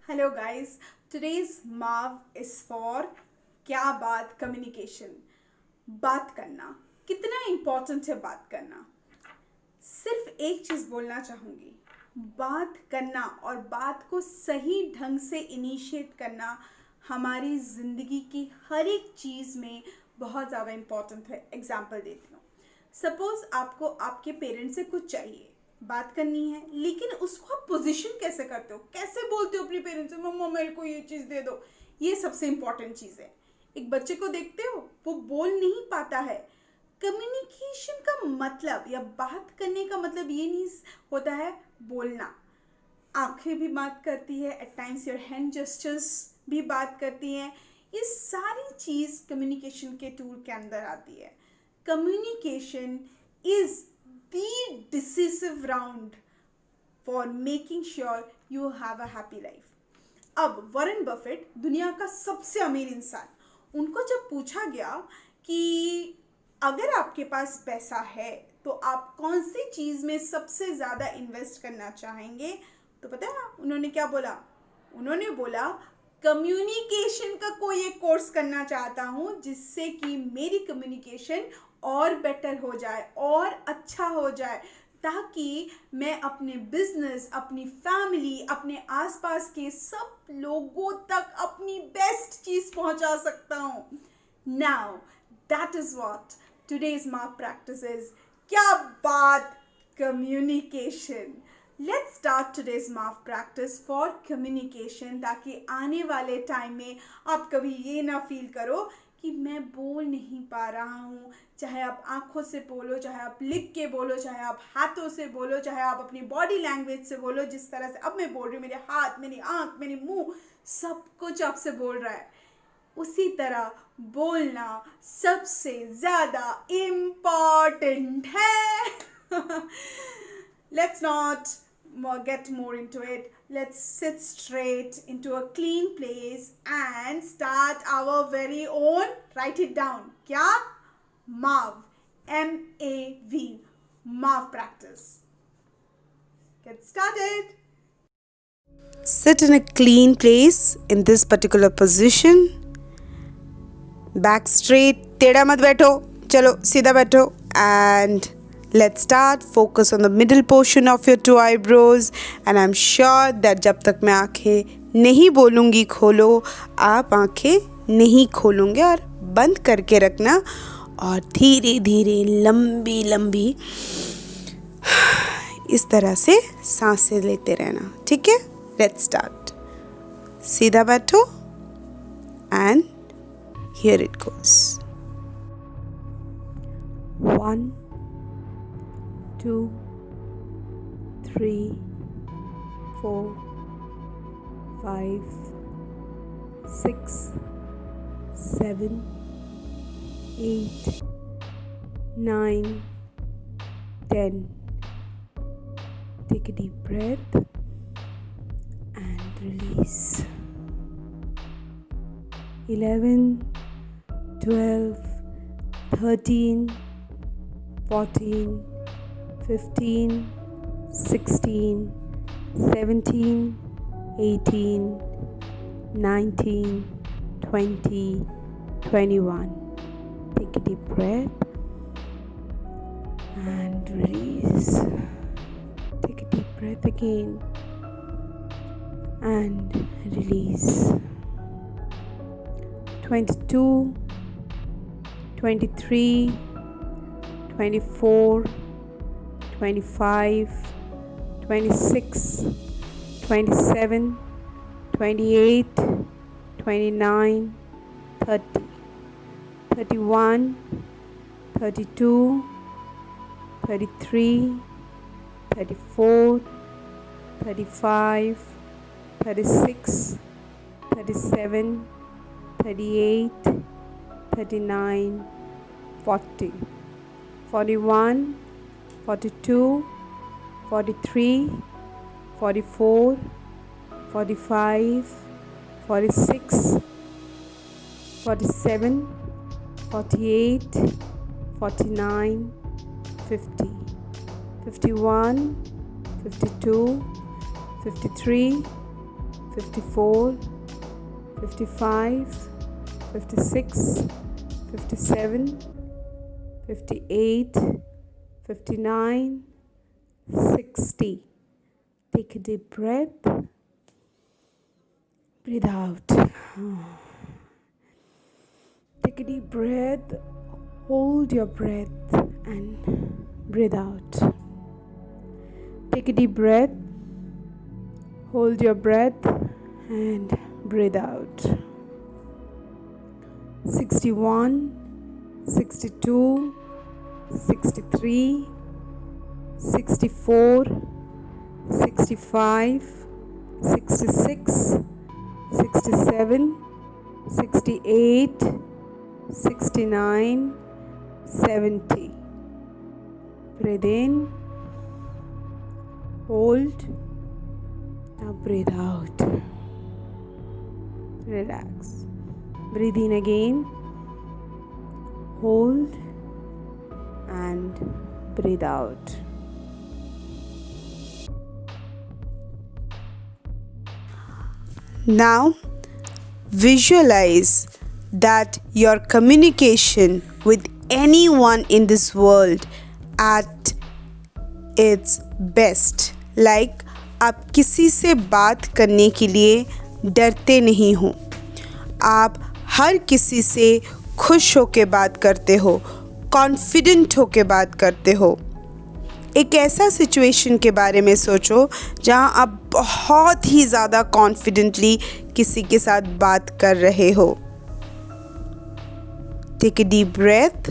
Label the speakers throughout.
Speaker 1: Hello guys, today's MAV is for क्या बात communication. बात करना कितना इम्पोर्टेंट है। बात करना सिर्फ एक चीज़ बोलना चाहूँगी, बात करना और बात को सही ढंग से इनिशिएट करना हमारी ज़िंदगी की हर एक चीज़ में बहुत ज़्यादा इम्पोर्टेंट है। एग्जाम्पल देती हूँ। सपोज़ आपको आपके पेरेंट्स से कुछ चाहिए, बात करनी है, लेकिन उसको आप पोजीशन कैसे करते हो, कैसे बोलते हो अपने पेरेंट्स से, मम्मा मेरे को ये चीज़ दे दो। ये सबसे इम्पॉर्टेंट चीज़ है। एक बच्चे को देखते हो, वो बोल नहीं पाता है। कम्युनिकेशन का मतलब या बात करने का मतलब ये नहीं होता है बोलना। आंखें भी बात करती है, at times your hand gestures भी बात करती हैं। ये सारी चीज़ कम्युनिकेशन के टूल के अंदर आती है। Communication is the decisive round for making sure you have a happy life. अब वॉरेन बफेट दुनिया का सबसे अमीर इंसान, उनको जब पूछा गया कि अगर आपके पास पैसा है तो आप कौन सी चीज़ में सबसे ज़्यादा इन्वेस्ट करना चाहेंगे, तो पता है उन्होंने क्या बोला? उन्होंने बोला कम्युनिकेशन का कोई एक कोर्स करना चाहता हूँ जिससे कि मेरी कम्युनिकेशन और बेटर हो जाए और अच्छा हो जाए, ताकि मैं अपने बिजनेस, अपनी फैमिली, अपने आसपास के सब लोगों तक अपनी बेस्ट चीज़ पहुंचा सकता हूँ। Now that is what today's mark practice is. क्या बात कम्युनिकेशन। लेट्स स्टार्ट टुडेज माफ प्रैक्टिस फॉर कम्युनिकेशन, ताकि आने वाले टाइम में आप कभी ये ना फील करो कि मैं बोल नहीं पा रहा हूँ। चाहे आप आंखों से बोलो, चाहे आप लिख के बोलो, चाहे आप हाथों से बोलो, चाहे आप अपनी बॉडी लैंग्वेज से बोलो, जिस तरह से अब मैं बोल रही हूँ, मेरे हाथ, मेरी आंख, मेरे मुंह, सब कुछ आपसे बोल रहा है। उसी तरह बोलना सबसे ज़्यादा इम्पॉर्टेंट है। Let's not get more into it. Let's sit straight into a clean place and start our very own. Write it down. क्या? MAV. MAV. MAV practice. Get started.
Speaker 2: Sit in a clean place in this particular position. Back straight. टेढ़ा मत बैठो, चलो सीधा बैठो. And let's start. Focus on the middle portion of your two eyebrows. And I'm sure that जब तक मैं आँखें नहीं बोलूँगी खोलो, आप आँखें नहीं खोलोगे और बंद करके रखना और धीरे धीरे लंबी लंबी इस तरह से सांसें लेते रहना. ठीक है? Let's start. सीधा बैठो and here it goes. 1 2 3 4 5 6 7 8 9 10. Take a deep breath and release. 11 12 13 14 15 16 17 18 19 20 21. Take a deep breath and release. Take a deep breath again and release. 22 23 24 25 26 27 28 29 30 31 32 33 34 35 36 37 38 39 40 41 42 43 44 45 46 47 48 49 50 51 52 53 54, 55, 56, 57, 58, 59, 60. Take a deep breath. Breathe out. Take a deep breath. Hold your breath and breathe out. Take a deep breath. Hold your breath and breathe out. 61, 62, 63, 64, 65, 66, 67, 68, 69, 70. Breathe in, hold, now breathe out. Relax. Breathe in again, hold, and breathe out. Now, visualize that your communication with anyone in this world at its best. Like आप किसी से बात करने के लिए डरते नहीं हो, आप हर किसी से खुश होकर बात करते हो, कॉन्फिडेंट होकर बात करते हो. एक ऐसा सिचुएशन के बारे में सोचो जहां आप बहुत ही ज़्यादा कॉन्फिडेंटली किसी के साथ बात कर रहे हो. Take a deep breath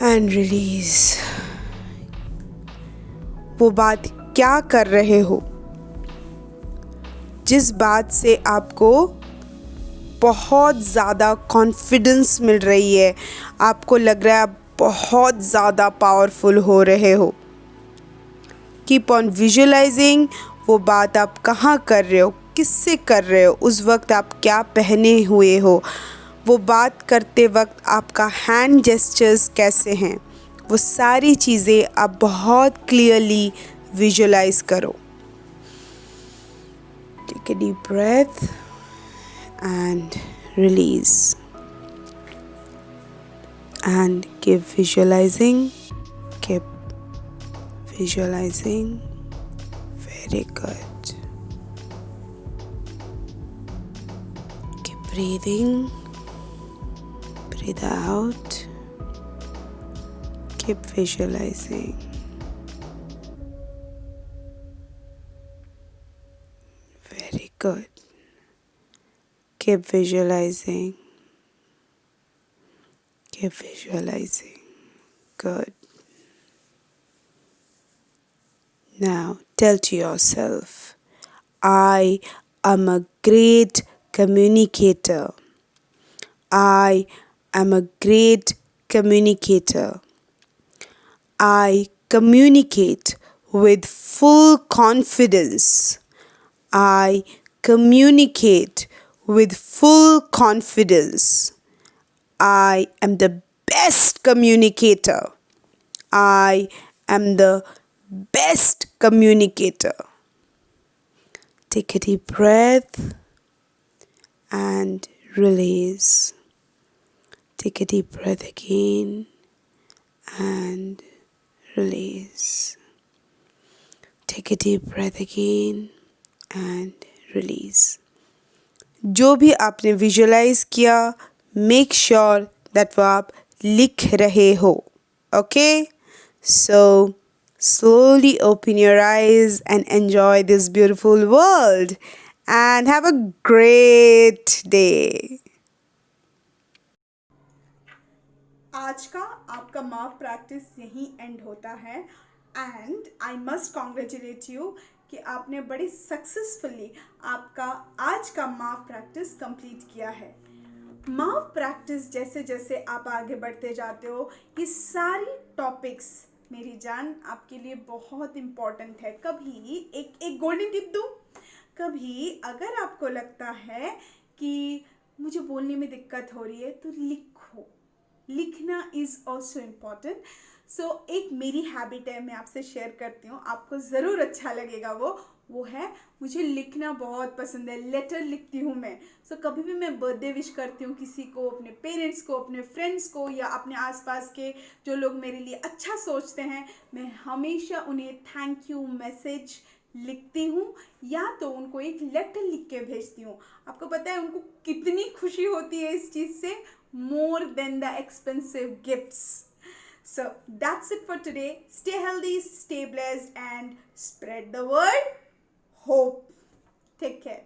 Speaker 2: and release. वो बात क्या कर रहे हो, जिस बात से आपको बहुत ज़्यादा कॉन्फिडेंस मिल रही है, आपको लग रहा है आप बहुत ज़्यादा पावरफुल हो रहे हो. Keep on visualising. वो बात आप कहाँ कर रहे हो, किससे कर रहे हो, उस वक्त आप क्या पहने हुए हो, वो बात करते वक्त आपका हैंड जेस्चर्स कैसे हैं, वो सारी चीज़ें आप बहुत क्लियरली विजुअलाइज करो. Take a deep breath and release. And keep visualizing, keep visualizing. Very good. Keep breathing, breathe out, keep visualizing. Very good. Keep visualizing. Keep visualizing. Good. Now tell to yourself, I am a great communicator. I am a great communicator. I communicate with full confidence. I communicate with full confidence. I am the best communicator. I am the best communicator. Take a deep breath and release. Take a deep breath again and release. Take a deep breath again and release. जो भी आपने visualise किया, make sure that वो आप लिख रहे हो. Okay, so slowly open your eyes and enjoy this beautiful world and have a great day.
Speaker 1: आज का आपका माफ प्रैक्टिस यहीं एंड होता है and I must congratulate you कि आपने बड़ी सक्सेसफुली आपका आज का माफ प्रैक्टिस कंप्लीट किया है. माफ प्रैक्टिस जैसे जैसे आप आगे बढ़ते जाते हो, ये सारी टॉपिक्स मेरी जान आपके लिए बहुत इम्पॉर्टेंट है. कभी एक गोल्डन टिप दूँ, कभी अगर आपको लगता है कि मुझे बोलने में दिक्कत हो रही है तो लिखो. लिखना इज़ ऑल्सो इम्पॉर्टेंट. सो एक मेरी हैबिट है, मैं आपसे शेयर करती हूँ, आपको ज़रूर अच्छा लगेगा. वो वो है मुझे लिखना बहुत पसंद है, लेटर लिखती हूँ मैं। सो कभी भी मैं बर्थडे विश करती हूँ किसी को, अपने पेरेंट्स को, अपने फ्रेंड्स को, या अपने आसपास के जो लोग मेरे लिए अच्छा सोचते हैं, मैं हमेशा उन्हें थैंक यू मैसेज लिखती हूँ या तो उनको एक लेटर लिख के भेजती हूँ। आपको पता है उनको कितनी खुशी होती है इस चीज़ से, more than the expensive gifts. So that's it for today. Stay healthy, stay blessed, and spread the word hope. Take care.